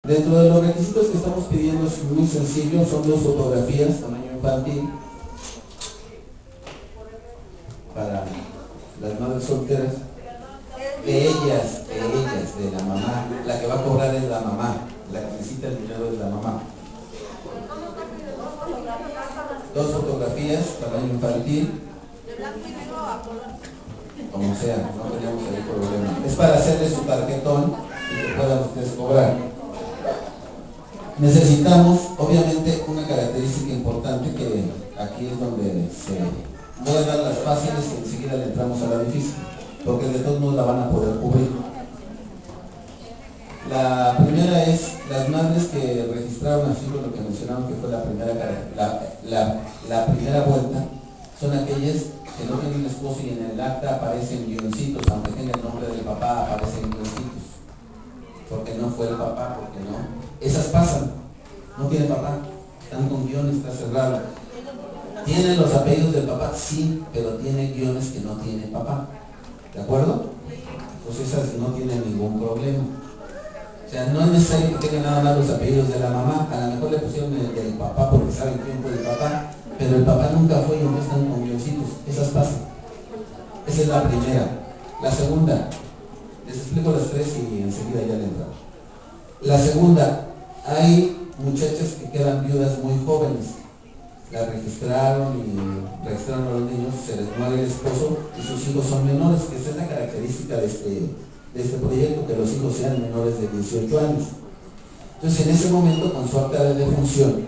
Dentro de los requisitos que estamos pidiendo es muy sencillo, son 2 fotografías tamaño infantil para las madres solteras, de ellas, de la mamá. La que va a cobrar es la mamá, la que necesita el dinero es la mamá. 2 fotografías tamaño infantil, como sea, no tenemos ahí problema. Es para hacerle su tarjetón y que puedan ustedes cobrar. Necesitamos, obviamente, una característica importante que aquí es donde voy a dar las fáciles y enseguida le entramos a la difícil, porque de todos modos la van a poder cubrir. La primera es las madres que registraron así con lo que mencionaron que fue la primera vuelta, son aquellas que no tienen esposo y en el acta aparecen guioncitos, aunque tenga el nombre del papá aparecen guioncitos, porque no fue el papá, porque no. Esas pasan, no tiene papá, están con guiones, está cerrado. ¿Tienen los apellidos del papá? Sí, pero tiene guiones que no tiene papá. ¿De acuerdo? Pues esas no tienen ningún problema. O sea, no es necesario que tengan nada más los apellidos de la mamá. A lo mejor le pusieron el del papá porque saben quién fue el papá, pero el papá nunca fue y no están con guioncitos. Esas pasan. Esa es la primera. La segunda, les explico las 3 y enseguida ya le entramos. La segunda, hay muchachas que quedan viudas muy jóvenes, la registraron y registraron a los niños, se les muere el esposo y sus hijos son menores, que esa es la característica de este proyecto, que los hijos sean menores de 18 años. Entonces en ese momento, con su acta de defunción,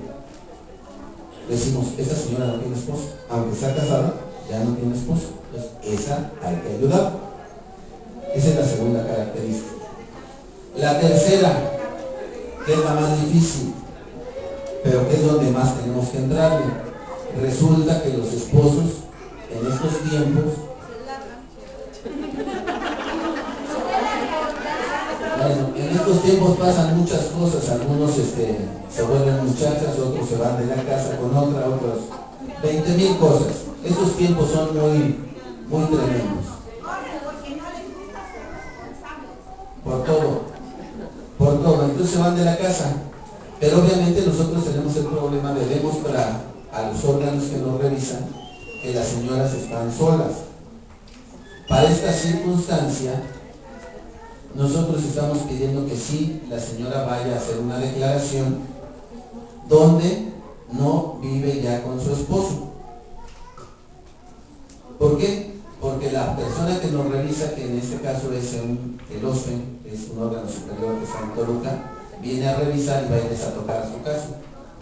decimos, esa señora no tiene esposo, aunque sea casada, ya no tiene esposo, entonces esa hay que ayudar. Esa es la segunda característica. La tercera, que es la más difícil, pero que es donde más tenemos que entrarle. Resulta que los esposos en estos tiempos, bueno, en estos tiempos pasan muchas cosas, algunos se vuelven muchachas, otros se van de la casa con otra, otros 20,000 cosas. Estos tiempos son muy tremendos. Por todo, entonces se van de la casa. Pero obviamente nosotros tenemos el problema de demostrar a los órganos que nos revisan que las señoras están solas. Para esta circunstancia, nosotros estamos pidiendo que sí, la señora vaya a hacer una declaración donde no vive ya con su esposo. ¿Por qué? Porque la persona que nos revisa, que en este caso es el OSFE, que es un órgano superior que está en Toluca, viene a revisar y va a irles a tocar a su caso.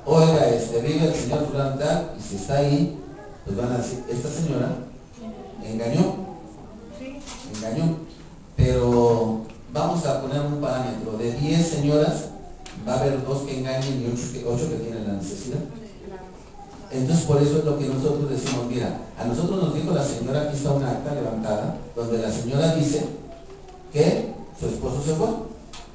Oiga, vive el señor fulano tal, y si está ahí, pues van a decir, esta señora engañó, pero vamos a poner un parámetro, de 10 señoras, va a haber 2 que engañen y 8 que tienen la necesidad. Entonces por eso es lo que nosotros decimos, mira, a nosotros nos dijo la señora, aquí está una acta levantada, donde la señora dice que su esposo se fue,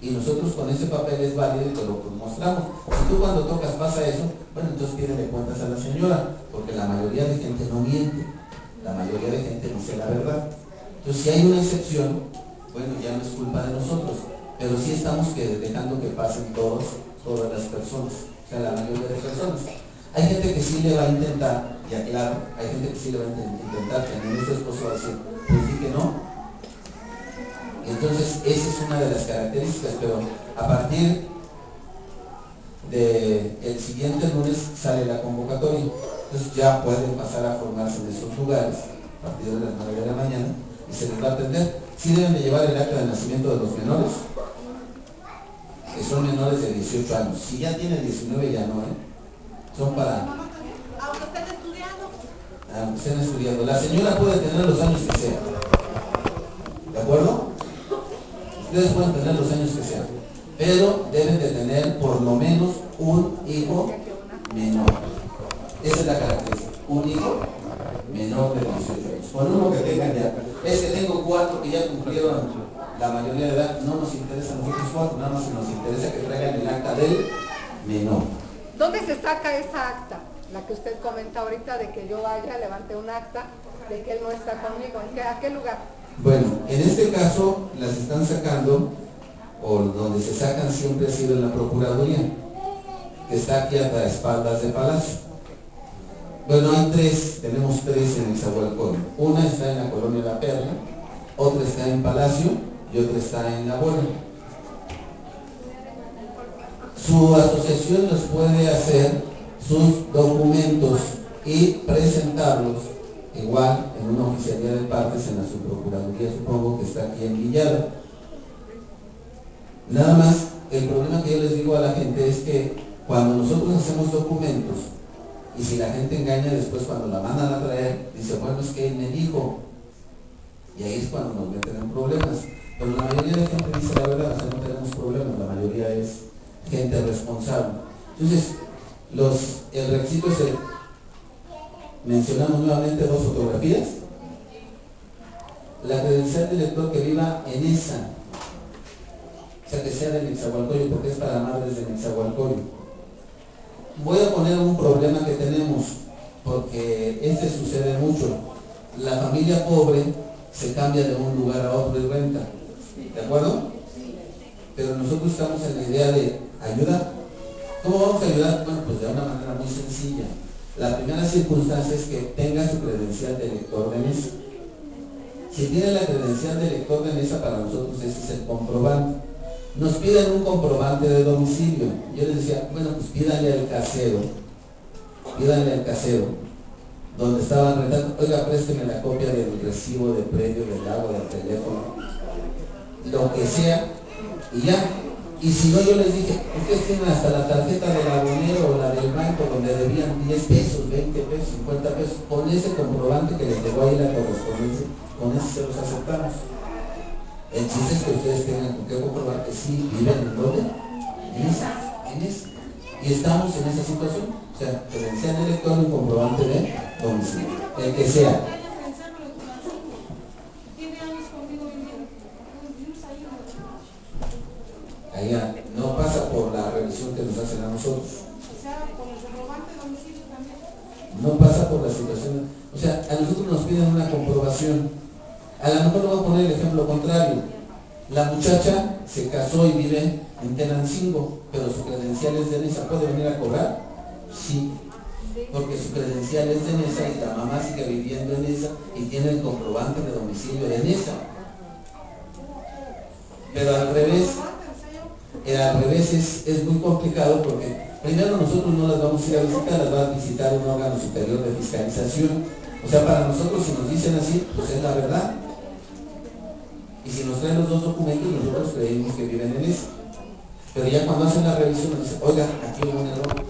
y nosotros con ese papel es válido y te lo mostramos. Si tú cuando tocas pasa eso, bueno, entonces pídele cuentas a la señora, porque la mayoría de gente no miente, la mayoría de gente dice la verdad. Entonces si hay una excepción, bueno, ya no es culpa de nosotros, pero sí estamos dejando que pasen todas las personas, o sea, la mayoría de personas. Hay gente que sí le va a intentar, y aclaro, hay gente que sí le va a intentar, que nuestro esposo va a decir, pues sí que no. Entonces, esa es una de las características, pero a partir del siguiente lunes sale la convocatoria. Entonces ya pueden pasar a formarse en esos lugares a partir de las 9 de la mañana y se les va a atender. Sí deben de llevar el acta de nacimiento de los menores, que son menores de 18 años. Si ya tienen 19 ya no, son para... Aunque estén estudiando. Aunque estén estudiando. La señora puede tener los años que sea. ¿De acuerdo? Ustedes pueden tener los años que sean, pero deben de tener por lo menos un hijo menor. Esa es la característica, un hijo menor de 18 años. Con uno que tengan ya. Es que tengo 4 que ya cumplieron la mayoría de edad, no nos interesa a nosotros 4, nada más nos interesa que traigan el acta del menor. ¿Dónde se saca esa acta? La que usted comenta ahorita de que yo vaya, levante un acta de que él no está conmigo. ¿A qué lugar? Bueno, en este caso las están sacando o donde se sacan siempre ha sido en la Procuraduría, que está aquí a espaldas de Palacio. Bueno, hay tres, tenemos tres en Nezahualcóyotl. Una está en la colonia La Perla, otra está en Palacio y otra está en La Buena. Su asociación nos puede hacer sus documentos y presentarlos igual en una oficialía de partes en la subprocuraduría, supongo que está aquí en Villada. Nada más, el problema que yo les digo a la gente es que cuando nosotros hacemos documentos y si la gente engaña después cuando la mandan a traer, dice, bueno, es que él me dijo, y ahí es cuando nos meten en problemas. Pero la mayoría de gente dice la verdad, o sea, no tenemos problemas, la mayoría es gente responsable. Entonces, el requisito es mencionamos nuevamente 2 fotografías, la credencial del lector que viva en esa, o sea que sea de Nezahualcóyotl, porque es para madres de Nezahualcóyotl. Voy a poner un problema que tenemos, porque este sucede mucho. La familia pobre se cambia de un lugar a otro y renta, ¿de acuerdo? Pero nosotros estamos en la idea de ayudar. ¿Cómo vamos a ayudar? Bueno, pues de una manera muy sencilla. La primera circunstancia es que tenga su credencial de lector de mesa. Si tiene la credencial de lector de mesa, para nosotros ese es el comprobante. Nos piden un comprobante de domicilio. Yo les decía, bueno, pues pídanle al casero, donde estaban rentando, oiga, présteme la copia del recibo de predio, del agua, del teléfono, lo que sea, y ya. Y si no, yo les dije, ustedes tienen hasta la tarjeta del abonero o la del banco donde debían 10 pesos, 20 pesos, 50 pesos, con ese comprobante que les llegó ahí la correspondencia, con eso se los aceptamos. El chiste es que ustedes tengan con qué comprobar que sí viven en donde, en esa. Y estamos en esa situación, o sea, credencial de lector y un comprobante de domicilio, el que sea. Allá no pasa por la revisión que nos hacen a nosotros. O sea, con el comprobante de domicilio también. No pasa por la situación. O sea, a nosotros nos piden una comprobación. A lo mejor le voy a poner el ejemplo contrario. La muchacha se casó y vive en Tenancingo, pero su credencial es de Nesa. ¿Puede venir a cobrar? Sí, porque su credencial es de Nesa y la mamá sigue viviendo en Nesa y tiene el comprobante de domicilio de Nesa. Pero al revés es muy complicado porque primero nosotros no las vamos a ir a visitar, las va a visitar un órgano superior de fiscalización. O sea, para nosotros si nos dicen así, pues es la verdad. Y si nos traen los 2 documentos, nosotros creemos que viven en eso. Pero ya cuando hacen la revisión nos dicen, oiga, aquí hubo un error.